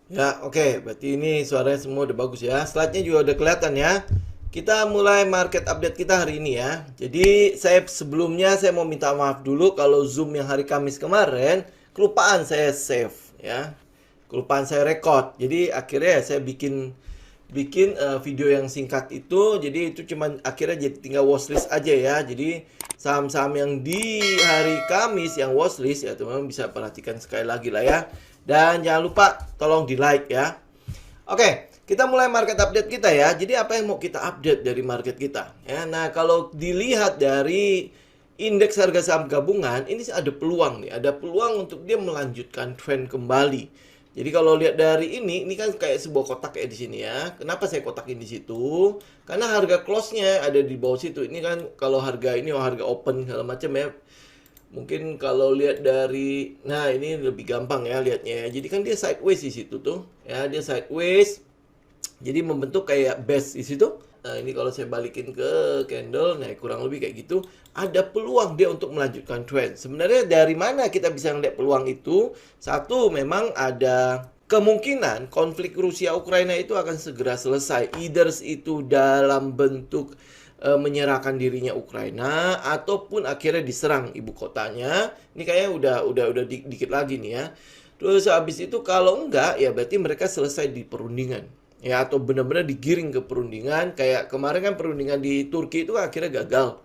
Ya, oke. Berarti ini suaranya semua udah bagus ya. Slide-nya juga udah kelihatan ya. Kita mulai market update kita hari ini ya. Jadi sebelumnya saya mau minta maaf dulu kalau Zoom yang hari Kamis kemarin kelupaan saya save ya. Kelupaan saya record. Jadi akhirnya saya bikin bikin video yang singkat itu. Jadi itu cuman akhirnya jadi tinggal watchlist aja ya. Jadi saham-saham yang di hari Kamis yang watchlist ya teman-teman bisa perhatikan sekali lagi lah ya. Dan jangan lupa tolong di like ya. Oke, kita mulai market update kita ya. Jadi apa yang mau kita update dari market kita? Ya, nah kalau dilihat dari indeks harga saham gabungan, ini ada peluang nih. Ada peluang untuk dia melanjutkan tren kembali. Jadi kalau lihat dari ini kan kayak sebuah kotak kayak di sini ya. Kenapa saya kotakin di situ? Karena harga close-nya ada di bawah situ. Ini kan kalau harga ini harga open segala macam ya. Mungkin kalau lihat dari, nah ini lebih gampang ya lihatnya ya. Jadi kan dia sideways di situ tuh, ya dia sideways. Jadi membentuk kayak base di situ. Nah ini kalau saya balikin ke candle, nah kurang lebih kayak gitu. Ada peluang dia untuk melanjutkan trend. Sebenarnya dari mana kita bisa melihat peluang itu? Satu, memang ada kemungkinan konflik Rusia Ukraina itu akan segera selesai. Either itu dalam bentuk menyerahkan dirinya Ukraina ataupun akhirnya diserang ibu kotanya. Ini kayaknya udah dikit lagi nih ya. Terus habis itu kalau enggak ya berarti mereka selesai di perundingan. Ya atau benar-benar digiring ke perundingan kayak kemarin kan perundingan di Turki itu akhirnya gagal.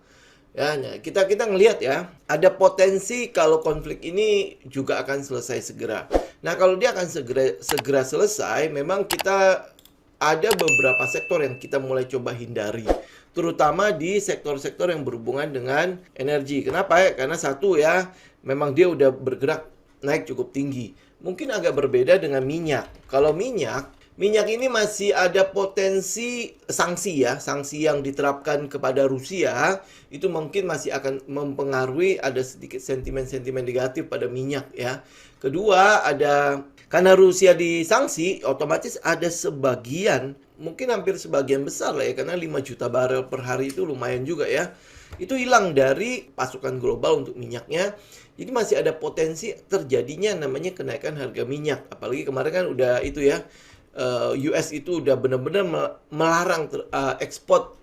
Ya, nah, kita ngelihat ya, ada potensi kalau konflik ini juga akan selesai segera. Nah, kalau dia akan segera selesai, memang kita ada beberapa sektor yang kita mulai coba hindari, terutama di sektor-sektor yang berhubungan dengan energi. Kenapa ya? Karena satu ya, memang dia udah bergerak naik cukup tinggi. Mungkin agak berbeda dengan minyak. Kalau minyak ini masih ada potensi sanksi ya, sanksi yang diterapkan kepada Rusia itu mungkin masih akan mempengaruhi ada sedikit sentimen-sentimen negatif pada minyak ya. Kedua, ada karena Rusia disanksi, otomatis ada sebagian, mungkin hampir sebagian besar lah ya, karena 5 juta barel per hari itu lumayan juga ya. Itu hilang dari pasokan global untuk minyaknya. Jadi masih ada potensi terjadinya namanya kenaikan harga minyak. Apalagi kemarin kan udah itu ya, US itu udah benar-benar melarang ekspor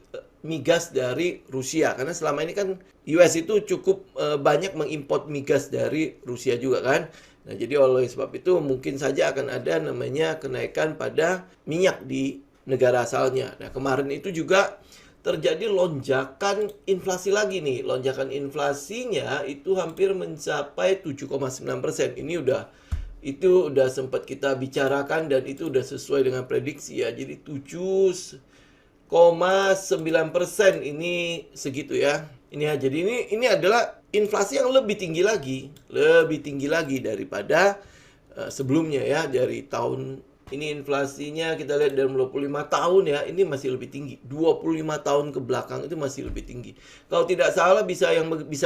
migas dari Rusia karena selama ini kan US itu cukup banyak mengimpor migas dari Rusia juga kan. Nah, jadi oleh sebab itu mungkin saja akan ada namanya kenaikan pada minyak di negara asalnya. Nah, kemarin itu juga terjadi lonjakan inflasi lagi nih. Lonjakan inflasinya itu hampir mencapai 7,9%. Ini udah sempat kita bicarakan dan itu udah sesuai dengan prediksi ya. Jadi 7,9% ini segitu ya. Ini ya. Jadi ini adalah inflasi yang lebih tinggi lagi daripada sebelumnya ya. Dari tahun ini inflasinya kita lihat dalam 25 tahun ya, ini masih lebih tinggi. 25 tahun ke belakang itu masih lebih tinggi. Kalau tidak salah bisa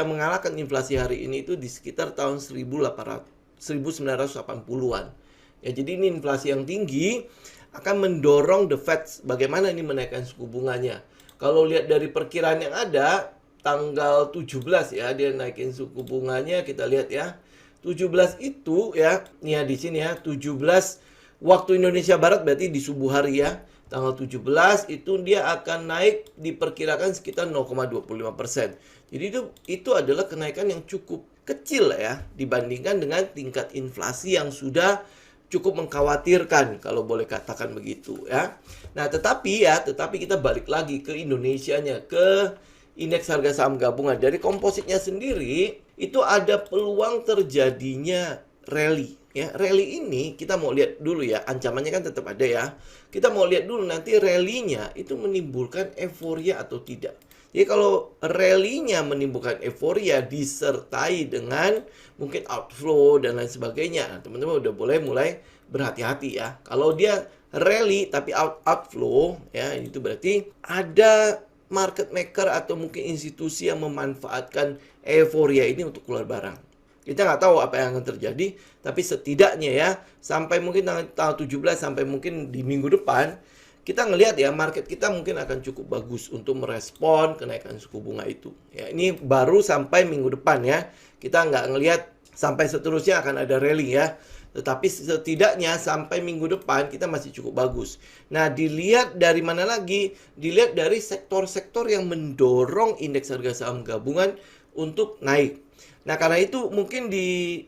mengalahkan inflasi hari ini itu di sekitar tahun 1980-an. Ya, jadi ini inflasi yang tinggi akan mendorong the Fed bagaimana ini menaikkan suku bunganya. Kalau lihat dari perkiraan yang ada, tanggal 17 ya dia naikin suku bunganya, kita lihat ya. 17 itu ya, nih ya di sini ya, 17 waktu Indonesia Barat berarti di subuh hari ya. Tanggal 17 itu dia akan naik diperkirakan sekitar 0,25%. Jadi itu adalah kenaikan yang cukup kecil ya dibandingkan dengan tingkat inflasi yang sudah cukup mengkhawatirkan kalau boleh katakan begitu ya. Nah, tetapi kita balik lagi ke Indonesianya, ke indeks harga saham gabungan. Dari kompositnya sendiri itu ada peluang terjadinya rally ya. Rally ini kita mau lihat dulu ya, ancamannya kan tetap ada ya. Kita mau lihat dulu nanti rally-nya itu menimbulkan euforia atau tidak. Jadi kalau rally-nya menimbulkan euforia disertai dengan mungkin outflow dan lain sebagainya, nah, teman-teman udah boleh mulai berhati-hati ya. Kalau dia rally tapi outflow ya, itu berarti ada market maker atau mungkin institusi yang memanfaatkan euforia ini untuk keluar barang. Kita nggak tahu apa yang akan terjadi, tapi setidaknya ya, sampai mungkin tanggal 17 sampai mungkin di minggu depan, kita ngelihat ya market kita mungkin akan cukup bagus untuk merespon kenaikan suku bunga itu. Ya, ini baru sampai minggu depan ya. Kita nggak ngelihat sampai seterusnya akan ada rally ya. Tetapi setidaknya sampai minggu depan kita masih cukup bagus. Nah, dilihat dari mana lagi? Dilihat dari sektor-sektor yang mendorong indeks harga saham gabungan untuk naik. Nah, karena itu mungkin di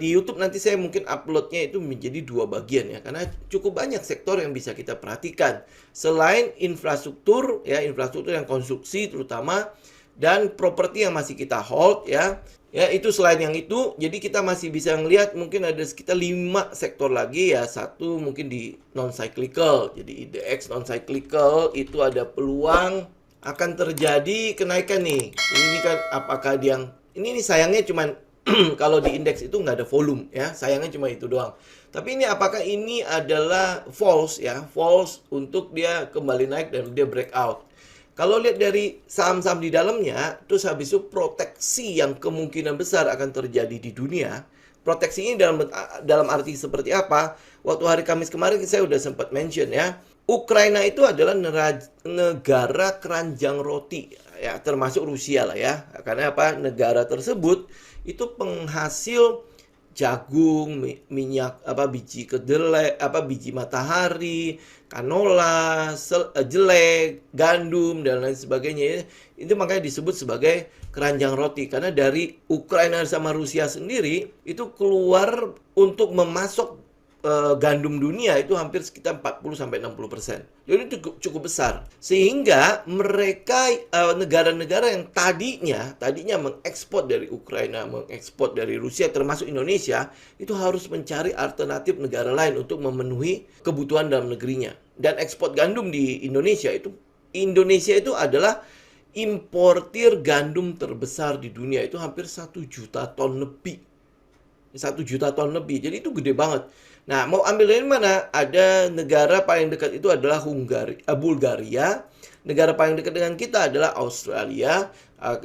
YouTube nanti saya mungkin uploadnya itu menjadi dua bagian ya, karena cukup banyak sektor yang bisa kita perhatikan. Selain infrastruktur ya, infrastruktur yang konstruksi terutama, dan properti yang masih kita hold ya. Ya, itu selain yang itu, jadi kita masih bisa ngelihat mungkin ada sekitar 5 sektor lagi ya. Satu mungkin di non-cyclical. Jadi IDX non-cyclical itu ada peluang akan terjadi kenaikan nih. Ini kan apakah dia ini sayangnya cuman kalau di indeks itu nggak ada volume ya. Sayangnya cuma itu doang. Tapi ini apakah ini adalah false ya? False untuk dia kembali naik dan dia breakout. Kalau lihat dari saham-saham di dalamnya, terus habis itu proteksi yang kemungkinan besar akan terjadi di dunia. Proteksi ini dalam arti seperti apa? Waktu hari Kamis kemarin saya udah sempat mention ya. Ukraina itu adalah negara keranjang roti, ya termasuk Rusia lah ya. Karena apa? Negara tersebut itu penghasil jagung, minyak biji kedelai, biji matahari, kanola, jelek, gandum dan lain sebagainya. Itu makanya disebut sebagai keranjang roti karena dari Ukraina sama Rusia sendiri itu keluar untuk memasok gandum dunia itu hampir sekitar 40-60%. Jadi itu cukup besar. Sehingga mereka negara-negara yang tadinya mengekspor dari Ukraina, mengekspor dari Rusia termasuk Indonesia, itu harus mencari alternatif negara lain untuk memenuhi kebutuhan dalam negerinya. Dan ekspor gandum di Indonesia itu adalah importir gandum terbesar di dunia. Itu hampir 1 juta ton lebih. 1 juta ton lebih. Jadi itu gede banget. Nah, mau ambil dari mana? Ada negara paling dekat itu adalah Bulgaria. Negara paling dekat dengan kita adalah Australia.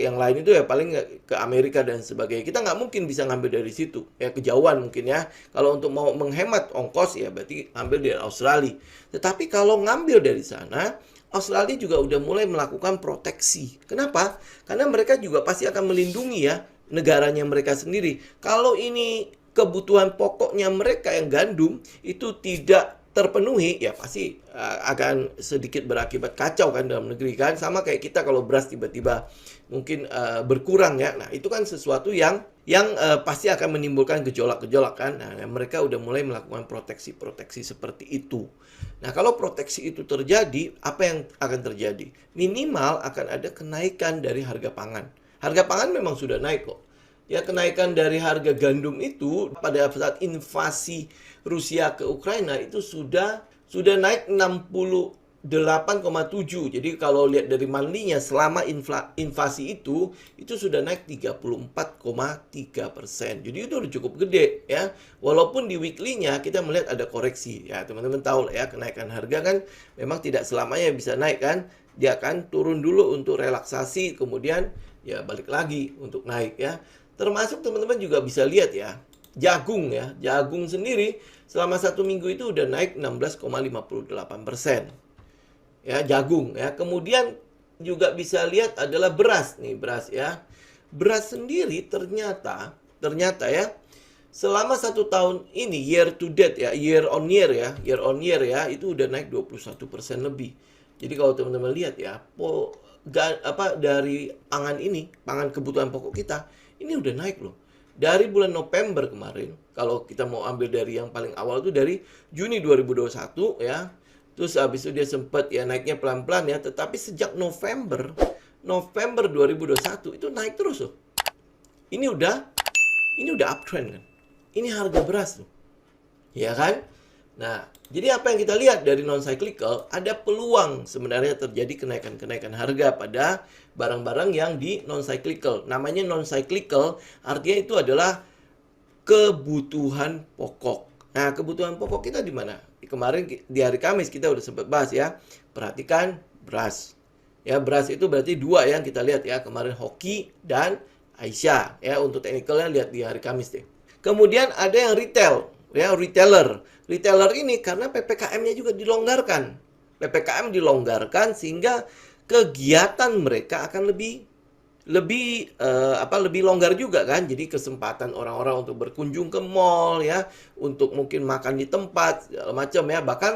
Yang lain itu ya paling ke Amerika dan sebagainya. Kita nggak mungkin bisa ngambil dari situ. Ya kejauhan mungkin ya. Kalau untuk mau menghemat ongkos ya berarti ambil dari Australia. Tetapi kalau ngambil dari sana, Australia juga udah mulai melakukan proteksi. Kenapa? Karena mereka juga pasti akan melindungi ya negaranya mereka sendiri. Kalau ini kebutuhan pokoknya mereka yang gandum itu tidak terpenuhi, ya pasti akan sedikit berakibat kacau kan dalam negeri kan. Sama kayak kita kalau beras tiba-tiba mungkin berkurang ya. Nah, itu kan sesuatu yang pasti akan menimbulkan gejolak-gejolak kan. Nah, mereka udah mulai melakukan proteksi-proteksi seperti itu. Nah, kalau proteksi itu terjadi, apa yang akan terjadi? Minimal akan ada kenaikan dari harga pangan. Harga pangan memang sudah naik kok. Ya, kenaikan dari harga gandum itu pada saat invasi Rusia ke Ukraina itu sudah naik 68,7. Jadi kalau lihat dari monthly-nya selama invasi itu sudah naik 34,3%. Jadi itu udah cukup gede ya. Walaupun di weekly-nya kita melihat ada koreksi. Ya, teman-teman tahu lah ya, kenaikan harga kan memang tidak selamanya bisa naik kan. Dia akan turun dulu untuk relaksasi, kemudian ya balik lagi untuk naik ya. Termasuk teman-teman juga bisa lihat ya, jagung ya. Jagung sendiri selama 1 minggu itu udah naik 16,58%. Ya, jagung ya. Kemudian juga bisa lihat adalah beras nih, beras ya. Beras sendiri ternyata ya, selama 1 tahun ini year to date ya, year on year ya, itu udah naik 21% lebih. Jadi kalau teman-teman lihat ya, dari pangan kebutuhan pokok kita ini udah naik loh. Dari bulan November kemarin, kalau kita mau ambil dari yang paling awal itu dari Juni 2021 ya. Terus habis itu dia sempat ya naiknya pelan-pelan ya, tetapi sejak November 2021 itu naik terus loh. Ini udah uptrend kan. Ini harga beras tuh. Ya kan? Nah, jadi apa yang kita lihat dari non-cyclical, ada peluang sebenarnya terjadi kenaikan-kenaikan harga pada barang-barang yang di non-cyclical. Namanya non-cyclical, artinya itu adalah kebutuhan pokok. Nah, kebutuhan pokok kita di mana? Kemarin di hari Kamis kita udah sempat bahas ya. Perhatikan beras. Ya, beras itu berarti 2 yang kita lihat ya. Kemarin Hoki dan Aisyah. Ya, untuk teknikalnya lihat di hari Kamis deh. Kemudian ada yang retail. Ya, retailer ini karena PPKM-nya juga dilonggarkan. PPKM dilonggarkan sehingga kegiatan mereka akan lebih lebih longgar juga kan. Jadi kesempatan orang-orang untuk berkunjung ke mall ya, untuk mungkin makan di tempat segala macam ya. Bahkan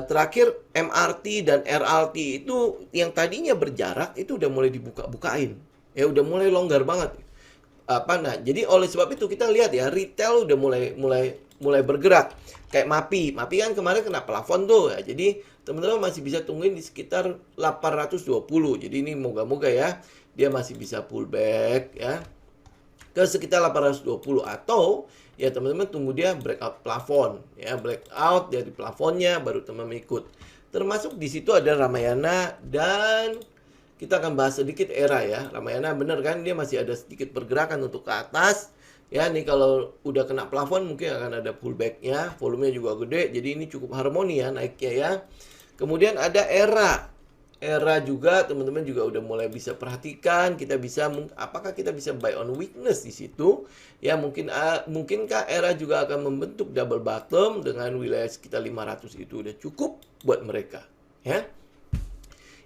terakhir MRT dan RLT itu yang tadinya berjarak itu udah mulai dibuka-bukain. Ya udah mulai longgar banget. Jadi oleh sebab itu kita lihat ya, retail udah mulai bergerak. Kayak Mapi kan kemarin kena plafon tuh ya. Jadi teman-teman masih bisa tungguin di sekitar 820. Jadi ini moga-moga ya dia masih bisa pullback ya ke sekitar 820, atau ya teman-teman tunggu dia breakout plafon ya, breakout dari plafonnya baru teman-teman ikut. Termasuk di situ ada Ramayana, dan kita akan bahas sedikit ERA ya. Ramayana bener kan dia masih ada sedikit pergerakan untuk ke atas. Ya, nih kalau udah kena plafon mungkin akan ada pullbacknya, volumenya juga gede, jadi ini cukup harmoni ya naiknya ya. Kemudian ada ERA juga teman-teman juga udah mulai bisa perhatikan, apakah kita bisa buy on weakness di situ ya. Mungkinkah ERA juga akan membentuk double bottom dengan wilayah sekitar 500, itu udah cukup buat mereka ya.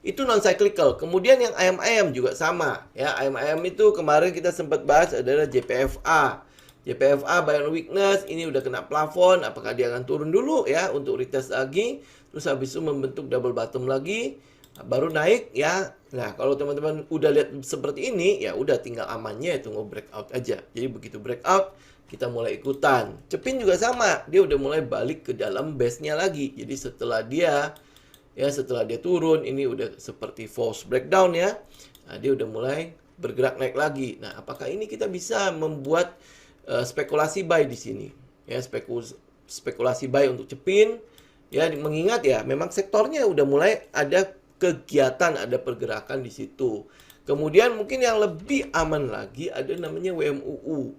Itu non cyclical. Kemudian yang ayam-ayam juga sama ya. Ayam-ayam itu kemarin kita sempat bahas adalah JPFA. JPFA buy on weakness, ini udah kena plafon, apakah dia akan turun dulu ya untuk retest lagi, terus habis itu membentuk double bottom lagi, baru naik ya. Nah, kalau teman-teman udah lihat seperti ini ya udah tinggal amannya ya tunggu breakout aja. Jadi begitu breakout kita mulai ikutan. Cepin juga sama, dia udah mulai balik ke dalam base-nya lagi. Jadi setelah dia turun, ini udah seperti false breakdown ya. Nah, dia udah mulai bergerak naik lagi. Nah, apakah ini kita bisa membuat spekulasi buy di sini? Ya, spekulasi buy untuk Cepin. Ya, mengingat ya, memang sektornya udah mulai ada kegiatan, ada pergerakan di situ. Kemudian mungkin yang lebih aman lagi ada namanya WMUU.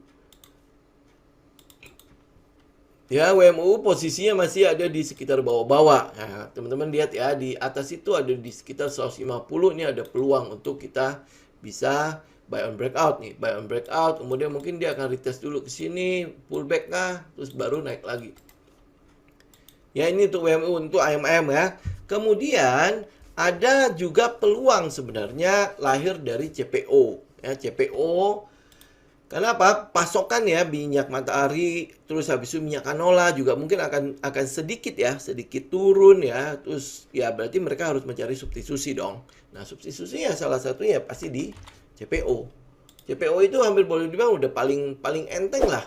Ya, WMUU posisinya masih ada di sekitar bawah-bawah. Nah, teman-teman lihat ya, di atas itu ada di sekitar 150. Ini ada peluang untuk kita bisa buy on breakout nih. Buy on breakout, kemudian mungkin dia akan retest dulu ke sini, pullback kah, terus baru naik lagi. Ya, ini untuk WMUU, untuk AMM ya. Kemudian ada juga peluang sebenarnya lahir dari CPO. Ya, CPO. Kenapa? Pasokan ya minyak matahari, terus habis itu minyak canola juga mungkin akan sedikit turun ya. Terus ya berarti mereka harus mencari substitusi dong. Nah, substitusinya salah satunya pasti di CPO. CPO itu hampir boleh dibilang udah paling enteng lah.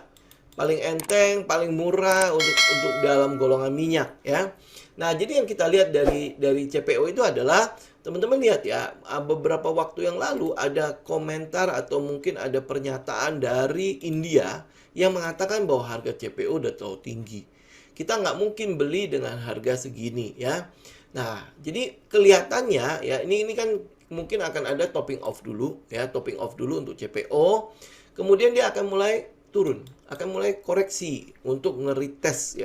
Paling enteng, paling murah untuk dalam golongan minyak ya. Nah, jadi yang kita lihat dari CPO itu adalah, teman-teman lihat ya, beberapa waktu yang lalu ada komentar atau mungkin ada pernyataan dari India yang mengatakan bahwa harga CPO udah terlalu tinggi. Kita nggak mungkin beli dengan harga segini ya. Nah, jadi kelihatannya ya ini kan mungkin akan ada topping off dulu ya, topping off dulu untuk CPO. Kemudian dia akan mulai turun, akan mulai koreksi untuk ngeretest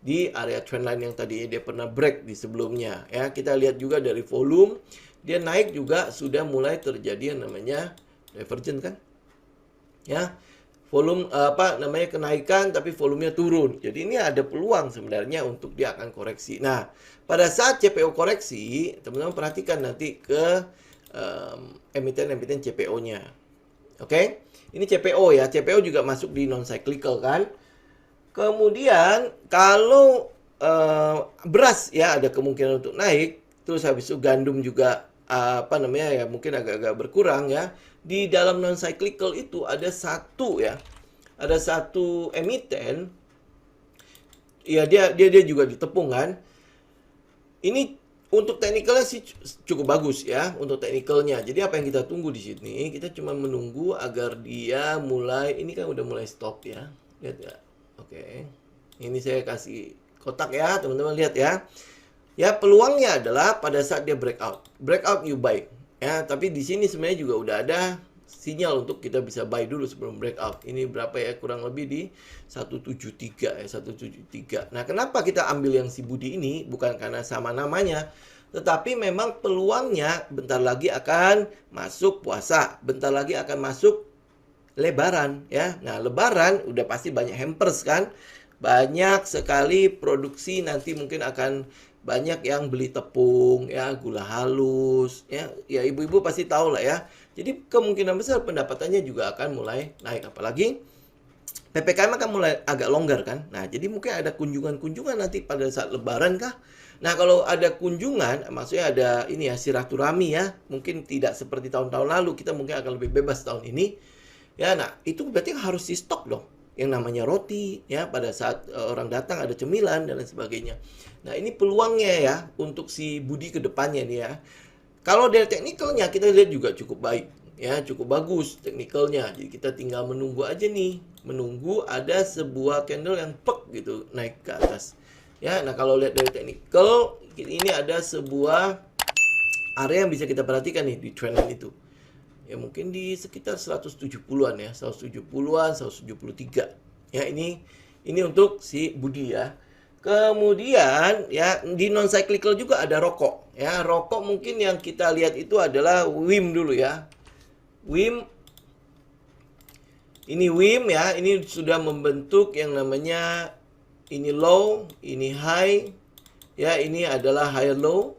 di area trendline yang tadi dia pernah break di sebelumnya ya. Kita lihat juga dari volume, dia naik juga sudah mulai terjadi yang namanya divergent kan ya, volume kenaikan tapi volumenya turun. Jadi ini ada peluang sebenarnya untuk dia akan koreksi. Nah, pada saat CPO koreksi, teman-teman perhatikan nanti ke emiten-emiten CPO-nya. Oke? Ini CPO ya, CPO juga masuk di non cyclical kan. Kemudian kalau beras ya ada kemungkinan untuk naik, terus habis itu gandum juga mungkin agak-agak berkurang ya. Di dalam non cyclical itu ada satu emiten ya, dia juga ditepung kan. Ini untuk teknikalnya sih cukup bagus ya, untuk teknikalnya. Jadi apa yang kita tunggu di sini, kita cuma menunggu agar dia mulai, ini kan udah mulai stop ya. Lihat ya. Oke, ini saya kasih kotak ya, teman-teman lihat ya. Ya, peluangnya adalah pada saat dia breakout you buy ya. Tapi di sini sebenarnya juga udah ada sinyal untuk kita bisa buy dulu sebelum breakout. Ini berapa ya? Kurang lebih di 173 ya, 173. Nah, kenapa kita ambil yang si Budi ini? Bukan karena sama namanya, tetapi memang peluangnya bentar lagi akan masuk puasa, bentar lagi akan masuk Lebaran ya. Nah, Lebaran udah pasti banyak hampers kan. Banyak sekali produksi nanti mungkin akan banyak yang beli tepung ya, gula halus ya. Ya ibu-ibu pasti tahu lah ya. Jadi kemungkinan besar pendapatannya juga akan mulai naik, apalagi PPKM akan mulai agak longgar kan. Nah, jadi mungkin ada kunjungan-kunjungan nanti pada saat lebaran kah? Nah, kalau ada kunjungan, maksudnya ada ini ya, silaturahmi ya. Mungkin tidak seperti tahun-tahun lalu, kita mungkin akan lebih bebas tahun ini. Ya, nah, itu berarti harus di stok dong. Yang namanya roti ya, pada saat orang datang ada cemilan dan lain sebagainya. Nah, ini peluangnya ya untuk si Budi ke depannya nih ya. Kalau dari teknikalnya kita lihat juga cukup baik ya, cukup bagus teknikalnya. Jadi kita tinggal menunggu aja nih, menunggu ada sebuah candle yang pek gitu naik ke atas. Ya, nah kalau lihat dari teknikal ini ada sebuah area yang bisa kita perhatikan nih di trendline itu. Ya mungkin di sekitar 170-an ya, 170-an, 173. Ya ini untuk si Budi ya. Kemudian ya di non cyclical juga ada rokok ya. Rokok mungkin yang kita lihat itu adalah WIM dulu ya. WIM ini WIM ya, ini sudah membentuk yang namanya ini low, ini high. Ya, ini adalah high low.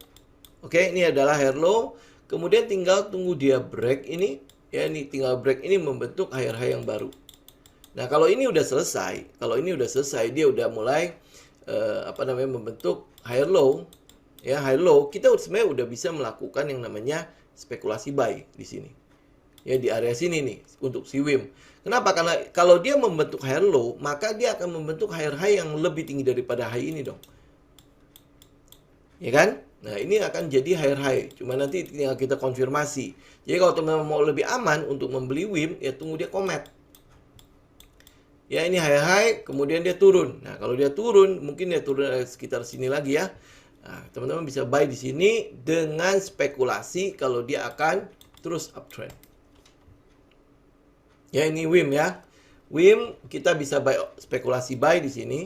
Oke, ini adalah high low. Kemudian tinggal tunggu dia break ini. Ya, ini tinggal break ini membentuk higher high yang baru. Nah, kalau ini udah selesai, dia udah mulai membentuk higher low. Ya, high low, kita sebenarnya udah bisa melakukan yang namanya spekulasi buy di sini. Ya, di area sini nih untuk si WIM. Kenapa? Karena kalau dia membentuk higher low, maka dia akan membentuk higher high yang lebih tinggi daripada high ini dong. Ya kan? Nah, ini akan jadi higher high. Cuma nanti tinggal kita konfirmasi. Jadi kalau teman-teman mau lebih aman untuk membeli WIM, ya tunggu dia komet. Ya, ini higher high, kemudian dia turun. Nah, kalau dia turun, mungkin dia turun sekitar sini lagi ya. Nah, teman-teman bisa buy di sini dengan spekulasi kalau dia akan terus uptrend. Ya, ini WIM ya. WIM kita bisa buy, spekulasi buy di sini.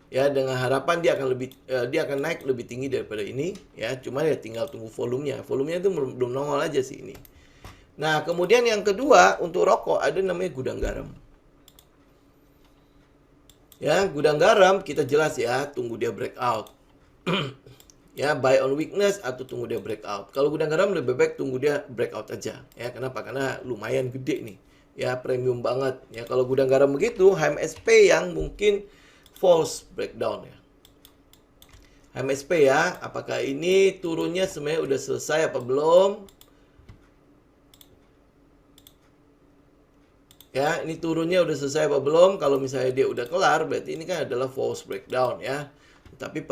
Ya, dengan harapan dia akan naik lebih tinggi daripada ini ya. Cuma ya tinggal tunggu volumenya. Volumenya itu belum nongol aja sih ini. Nah, kemudian yang kedua untuk rokok ada namanya gudang garam. Ya, gudang garam kita jelas ya, tunggu dia breakout. Ya, buy on weakness atau tunggu dia breakout. Kalau gudang garam lebih baik tunggu dia breakout aja. Ya, kenapa? Karena lumayan gede nih. Ya, premium banget. Ya, kalau gudang garam begitu, HMSP yang mungkin false breakdown ya. HMSP ya, apakah ini turunnya sebenarnya udah selesai apa belum? Ya, ini turunnya udah selesai apa belum? Kalau misalnya dia udah kelar, berarti ini kan adalah false breakdown ya. Tapi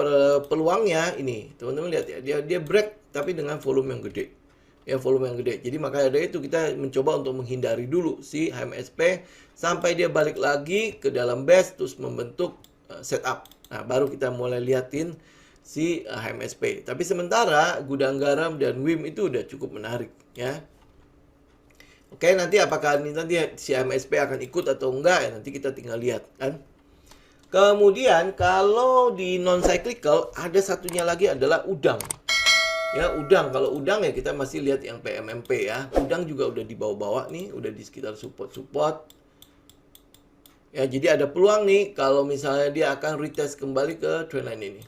peluangnya ini, teman-teman lihat ya, dia break tapi dengan volume yang gede. Ya, volume yang gede. Jadi makanya dari itu kita mencoba untuk menghindari dulu si HMSP sampai dia balik lagi ke dalam base terus membentuk setup. Nah, baru kita mulai liatin si HMSP. Tapi sementara gudang garam dan WIM itu udah cukup menarik ya. Oke, nanti apakah nanti si HMSP akan ikut atau enggak ya, nanti kita tinggal lihat kan. Kemudian kalau di non cyclical ada satunya lagi adalah udang. Ya, udang. Kalau udang ya kita masih lihat yang PMMP ya. Udang juga udah di bawah-bawah nih, udah di sekitar support-support. Ya, jadi ada peluang nih kalau misalnya dia akan retest kembali ke trendline ini.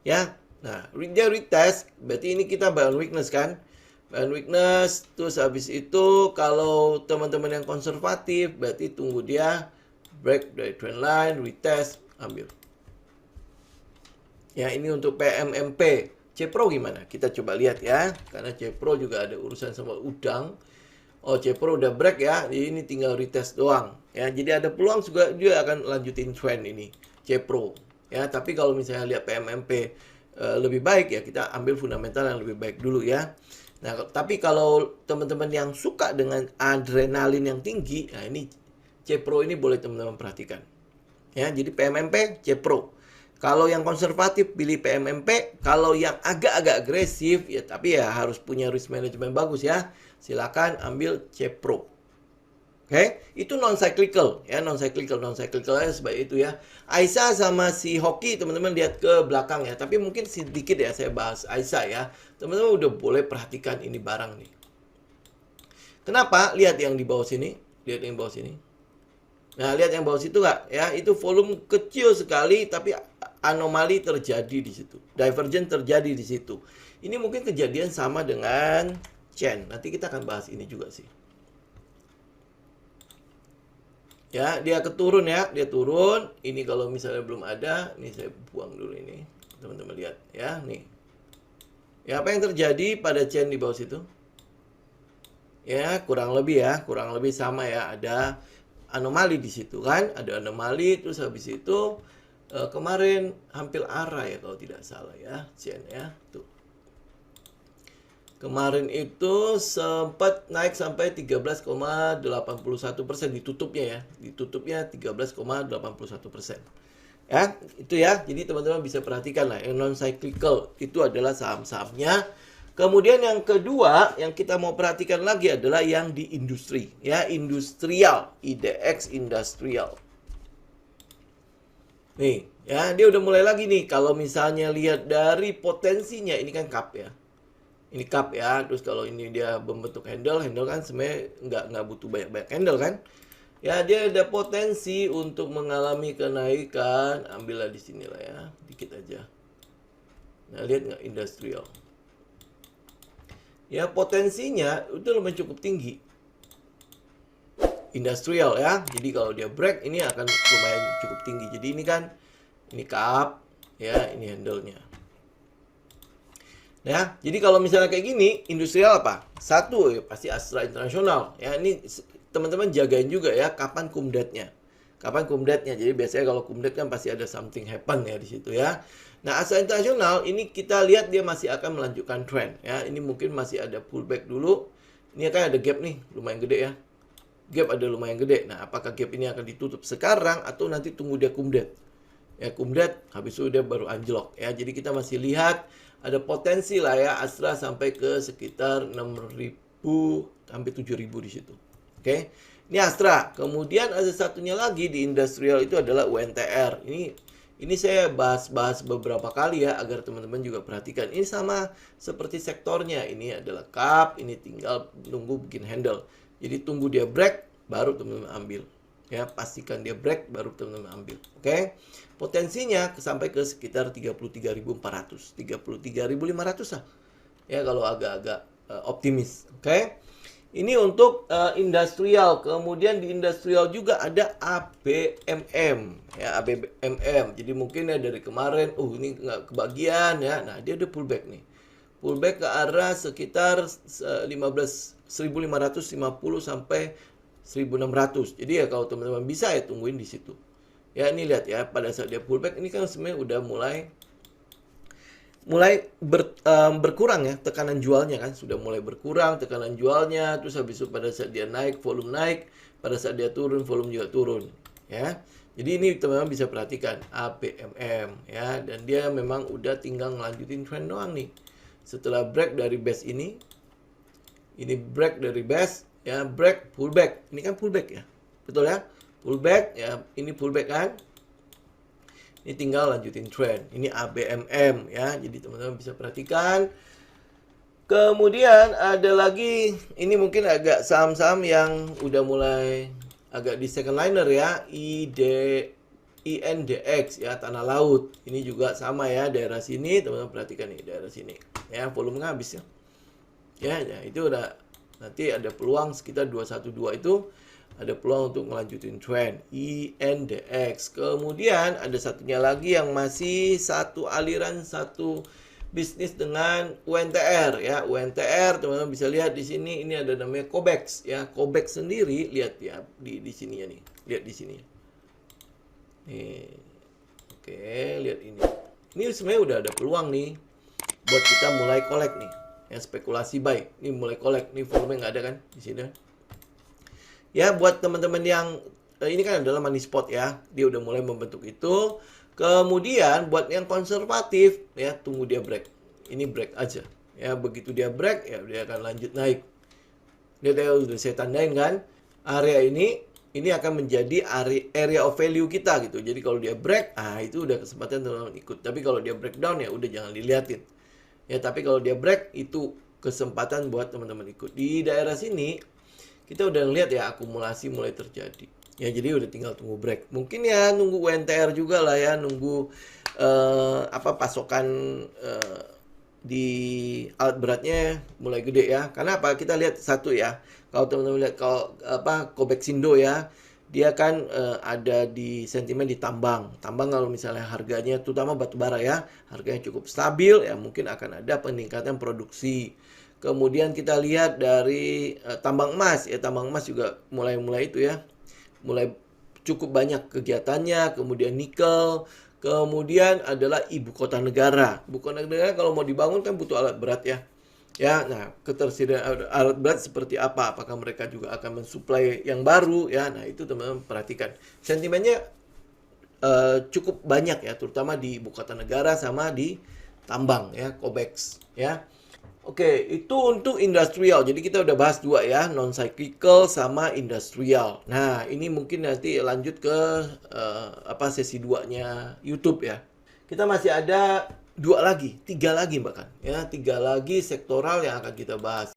Ya. Nah, dia retest, berarti ini kita buy on weakness kan? Buy on weakness, terus habis itu kalau teman-teman yang konservatif, berarti tunggu dia break dari trendline, retest, ambil. Ya, ini untuk PMMP. Cepro gimana? Kita coba lihat ya. Karena Cepro juga ada urusan sama udang. Oh, Cepro udah break ya. Jadi ini tinggal retest doang. Ya, jadi ada peluang juga dia akan lanjutin trend ini. Cepro. Ya, tapi kalau misalnya lihat PMMP lebih baik ya kita ambil fundamental yang lebih baik dulu ya. Nah, tapi kalau teman-teman yang suka dengan adrenalin yang tinggi, nah ini Cepro ini boleh teman-teman perhatikan. Ya, jadi PMMP, Cepro. Kalau yang konservatif pilih PMMP, kalau yang agak-agak agresif ya tapi ya harus punya risk management bagus ya. Silakan ambil Cepro. Oke, itu non cyclical ya, non cyclical aja sebaik itu ya. Aisyah sama si Hoki teman-teman lihat ke belakang ya, tapi mungkin sedikit ya saya bahas Aisyah ya. Teman-teman udah boleh perhatikan ini barang nih. Kenapa? Lihat yang di bawah sini, lihat yang bawah sini. Nah, lihat yang bawah situ nggak? Ya, itu volume kecil sekali, tapi anomali terjadi di situ, divergen terjadi di situ. Ini mungkin kejadian sama dengan Chen. Nanti kita akan bahas ini juga sih. Ya, dia keturun ya, dia turun. Ini kalau misalnya belum ada, ini saya buang dulu ini. Teman-teman lihat ya, nih. Ya, apa yang terjadi pada Chen di bawah situ? Ya, kurang lebih sama ya. Ada anomali di situ kan, ada anomali. Terus habis itu kemarin hampir arah ya kalau tidak salah ya, Chen ya, tuh. Kemarin itu sempat naik sampai 13,81%, ditutupnya ya, ditutupnya 13,81%. Ya, itu ya. Jadi teman-teman bisa perhatikan lah, yang non cyclical itu adalah saham-sahamnya. Kemudian yang kedua yang kita mau perhatikan lagi adalah yang di industri, ya, industrial, IDX industrial. Nih, ya, dia udah mulai lagi nih. Kalau misalnya lihat dari potensinya, ini kan cup ya. Ini cup ya. Terus kalau ini dia membentuk handle kan sebenarnya nggak butuh banyak-banyak handle kan. Ya, dia ada potensi untuk mengalami kenaikan. Ambillah di sini lah ya, dikit aja. Nah, lihat nggak industrial? Ya, potensinya itu lumayan cukup tinggi. Industrial ya. Jadi kalau dia break ini akan lumayan cukup tinggi. Jadi ini kan ini cup ya, ini handle-nya. Ya, jadi kalau misalnya kayak gini, industrial apa? Satu ya pasti Astra International. Ya, ini teman-teman jagain juga ya kapan kumdatnya. Kapan kumdatnya. Jadi biasanya kalau kumdat kan pasti ada something happen ya di situ ya. Nah, Astra International ini kita lihat dia masih akan melanjutkan trend ya. Ini mungkin masih ada pullback dulu. Ini kan ada gap nih, lumayan gede ya. Gap ada lumayan gede. Nah, apakah gap ini akan ditutup sekarang atau nanti tunggu dia kumdat? Ya, kumdat habis itu dia baru anjlok ya. Jadi kita masih lihat ada potensi lah ya Astra sampai ke sekitar 6.000 sampai 7.000 di situ. Oke. Ini Astra. Kemudian ada satunya lagi di industrial itu adalah UNTR. Ini saya bahas beberapa kali ya agar teman-teman juga perhatikan. Ini sama seperti sektornya. Ini adalah cup, ini tinggal nunggu bikin handle. Jadi tunggu dia break baru teman-teman ambil. Ya, pastikan dia break baru teman-teman ambil. Oke. Potensinya sampai ke sekitar 33.400, 33.500 lah. Ya, kalau agak-agak optimis. Oke. Ini untuk industrial. Kemudian di industrial juga ada ABMM. Ya, ABMM. Jadi mungkin ya dari kemarin, ini nggak kebagian ya. Nah, dia ada pullback nih. Pullback ke arah sekitar 1.550 sampai 1.600. Jadi ya kalau teman-teman bisa ya tungguin di situ. Ya, ini lihat ya, pada saat dia pullback ini kan sebenarnya udah mulai berkurang ya, tekanan jualnya kan sudah mulai berkurang tekanan jualnya. Terus habis itu pada saat dia naik, volume naik, pada saat dia turun, volume juga turun ya. Jadi ini teman-teman bisa perhatikan ABMM ya, dan dia memang udah tinggal ngelanjutin trend doang nih. Setelah break dari base ini break dari base ya, break pullback. Ini kan pullback ya, betul ya, pullback ya, ini pullback kan. Ini tinggal lanjutin trend. Ini ABMM ya. Jadi teman-teman bisa perhatikan. Kemudian ada lagi, ini mungkin agak saham-saham yang udah mulai agak di second liner ya. INDX ya, tanah laut. Ini juga sama ya, daerah sini teman-teman perhatikan nih, daerah sini. Ya, volumenya habis ya. Ya, itu udah nanti ada peluang sekitar 212 itu ada peluang untuk melanjutin trend INDX. Kemudian ada satunya lagi yang masih satu aliran, satu bisnis dengan UNTR ya. UNTR teman-teman bisa lihat di sini, ini ada namanya COBEX ya. COBEX sendiri lihat ya di sini ya nih. Lihat di sini. Nih. Oke, lihat ini. Ini sebenarnya udah ada peluang nih buat kita mulai collect nih. Ya, spekulasi buy. Ini mulai collect. Nih volume nggak ada kan di sini. Ya, buat teman-teman yang ini kan adalah money spot ya. Dia udah mulai membentuk itu. Kemudian buat yang konservatif ya, tunggu dia break. Ini break aja. Ya, begitu dia break ya dia akan lanjut naik. Dia udah saya tandain kan. Area ini akan menjadi area of value kita gitu. Jadi kalau dia break, itu udah kesempatan teman-teman ikut. Tapi kalau dia breakdown ya udah jangan diliatin. Ya, tapi kalau dia break itu kesempatan buat teman-teman ikut. Di daerah sini kita udah ngeliat ya akumulasi mulai terjadi. Ya, jadi udah tinggal tunggu break. Mungkin ya nunggu UNTR juga lah ya, nunggu pasokan di alat beratnya mulai gede ya. Karena apa? Kita lihat satu ya. Kalau teman-teman lihat kalau Kobexindo ya, dia kan ada di sentimen di tambang. Tambang kalau misalnya harganya terutama batu bara ya, harganya cukup stabil ya, mungkin akan ada peningkatan produksi. Kemudian kita lihat dari tambang emas ya, tambang emas juga mulai itu ya. Mulai cukup banyak kegiatannya, kemudian nikel, kemudian adalah ibu kota negara. Ibu kota negara kalau mau dibangun kan butuh alat berat ya. Ya, nah ketersediaan alat berat seperti apa? Apakah mereka juga akan mensuplai yang baru ya? Nah itu teman-teman perhatikan. Sentimennya cukup banyak ya, terutama di ibu kota negara sama di tambang ya, Kobex ya. Oke, itu untuk industrial. Jadi kita udah bahas dua ya, non cyclical sama industrial. Nah, ini mungkin nanti lanjut ke sesi 2-nya YouTube ya. Kita masih ada 2 lagi, 3 lagi bahkan ya, 3 lagi sektoral yang akan kita bahas.